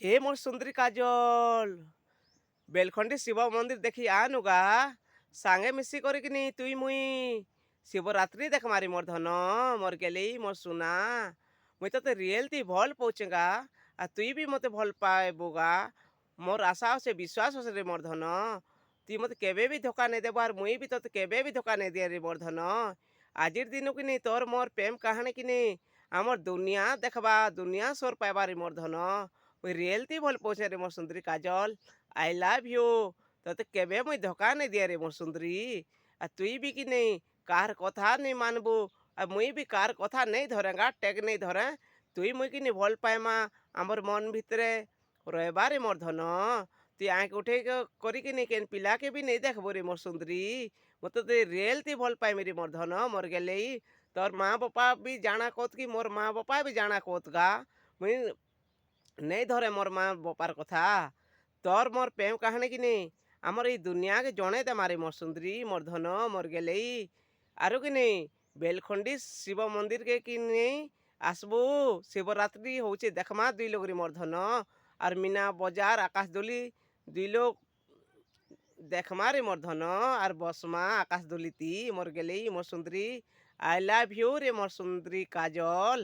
এ মোর সুন্দরী কাজল, বেলখন্ডী শিব মন্দির দেখি আনু গা, সাঙ্গে মিশি করিকিনি তুই মুই শিবরাত্রি দেখ মারি মোর ধন, মোর গেলি মোর সুনা। মুই তোতে রিয়েলতি ভল পাউছে গা, আর তুই বি মতে ভল পাইবু গা। মোর আশা আছে বিশ্বাস আছে রে মোর ধন। তুই মতে কেবে বি ধোকা নেই দেব, আর মুই বি তোতে কেবে বি ধোকা নেই দিয়ে রে মোর ধন। আজির দিনু কিনি তোর মোর প্রেম কাহানি কিনি আমার দুনিয়া দেখবা, দুনিয়া সোর পাইবা রে মোর ধন। ওই রিয়েলতি ভল পাউছে রে মোর সুন্দরী কাজল। I love you. তোতে কেবে মুই ধোকা নেই দিয়ে রে মোর সুন্দরী। আর তুই বি কি নেই কার কথা নেই মানবু, আর মুই বি কার কথা নেই ধরে গা, টেক নেই ধরে। তুই মুই কিনি ভল পাইমা আমার মন ভিতরে রহবারে মোর ধন। তুই আঁক উঠে করিকিনি কেন পিলাকে বি নেই দেখবো রে মোর সুন্দরী। মতো তুই রিয়েলতি ভল পাইমি রে মোর ধন, মোর গেলেই তোর মা বাপা বি জানা কোত কি মোর মা বাপা বি জানা কোত গা। মুই নেই ধরে মোর মা বাপার কথা। তোর মোর প্রেম কাহানি কিনি আমার এই দুনিয়াকে জনে দে মারে মোর সুন্দরী মোর ধন মোর গেলেই। আরো কিনি বেলখন্ডী শিব মন্দিরকে কিনি আসবু, শিবরাত্রি হচ্ছে দেখমা দুই লোক রে মোর ধন। আর মিনা বজার আকাশ দলি দুই লোক দেখমা রে মোর ধন। আর বসমা আকাশ দলিতি মোর গেলেই মোর সুন্দরী। আই লাভ ইউ রে মোর সুন্দরী কাজল।